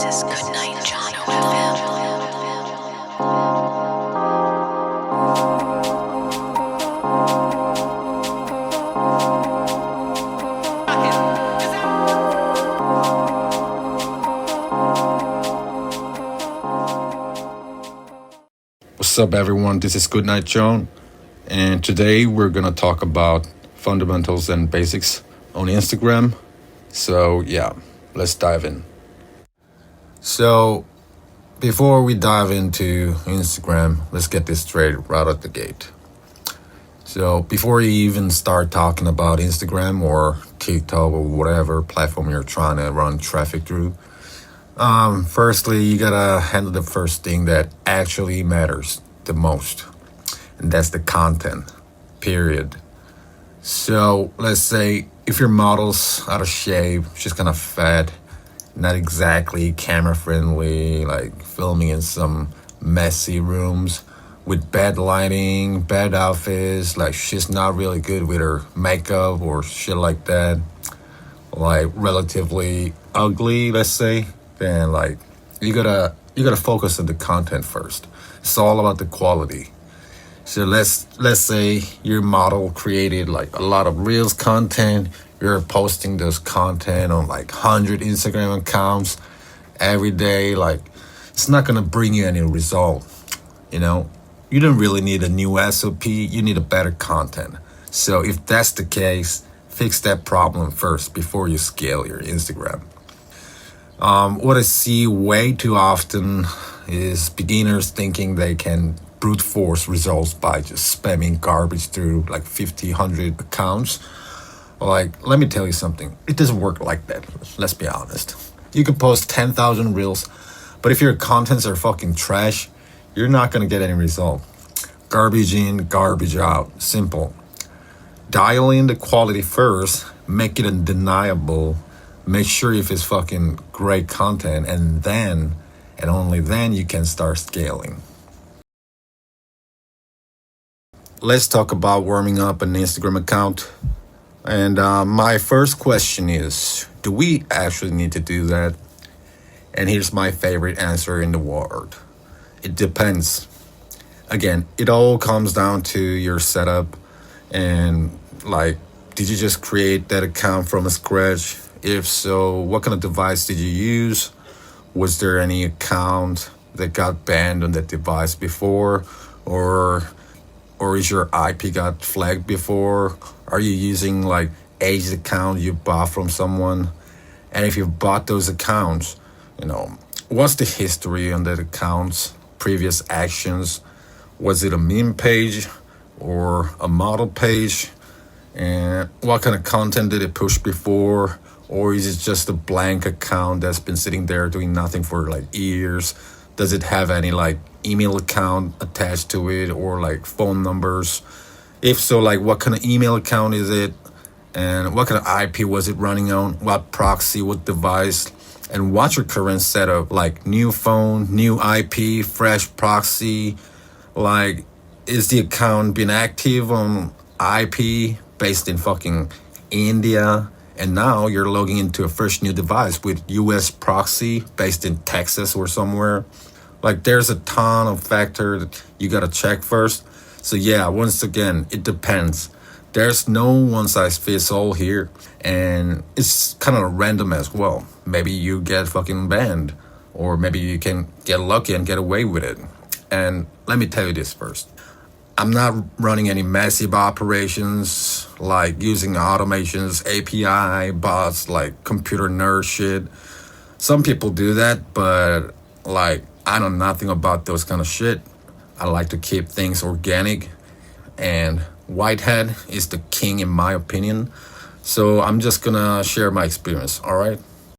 is Goodnight John FM. What's up, everyone? This is Goodnight John, and today we're gonna talk about fundamentals and basics on Instagram. So yeah, let's dive in. So before we dive into Instagram, let's get this straight right out the gate. So before you even start talking about Instagram or TikTok or whatever platform you're trying to run traffic through, firstly, you gotta handle the first thing that actually matters the most, and that's the content, period. So let's say if your model's out of shape, she's kind of fat, not exactly camera friendly, like filming in some messy rooms with bad lighting, bad outfits, like she's not really good with her makeup or shit like that, like relatively ugly, let's say, then like you gotta focus on the content first. It's all about the quality. So let's say your model created like a lot of Reels content. You're posting those content on like 100 Instagram accounts every day. Like it's not gonna bring you any result. You know, you don't really need a new SOP. You need a better content. So if that's the case, fix that problem first before you scale your Instagram. What I see way too often is beginners thinking they can brute force results by just spamming garbage through like 50, 100 accounts. Like, let me tell you something. It doesn't work like that. Let's be honest. You can post 10,000 reels, but if your contents are fucking trash, you're not going to get any result. Garbage in, garbage out. Simple. Dial in the quality first. Make it undeniable. Make sure if it's fucking great content, and then, and only then, you can start scaling. Let's talk about warming up an Instagram account. And my first question is, do we actually need to do that? And here's my favorite answer in the world. It depends. Again, it all comes down to your setup and like, did you just create that account from scratch? If so, what kind of device did you use? Was there any account that got banned on that device before? Or is your IP got flagged before? Are you using like aged account you bought from someone? And if you bought those accounts, you know, what's the history on that account's previous actions? Was it a meme page or a model page? And what kind of content did it push before? Or is it just a blank account that's been sitting there doing nothing for like years? Does it have any like email account attached to it or like phone numbers? If so, like what kind of email account is it? And what kind of IP was it running on? What proxy, what device? And what's your current setup? Like new phone, new IP, fresh proxy? Like, is the account been active on IP based in fucking India? And now you're logging into a fresh new device with US proxy based in Texas or somewhere. Like there's a ton of factors that you gotta check first. So yeah, once again, it depends. There's no one size fits all here. And it's kind of random as well. Maybe you get fucking banned. Or maybe you can get lucky and get away with it. And let me tell you this first. I'm not running any massive operations like using automations, API, bots, like computer nerd shit. Some people do that, but like I know nothing about those kind of shit. I like to keep things organic, and Whitehead is the king in my opinion. So I'm just gonna share my experience, all right?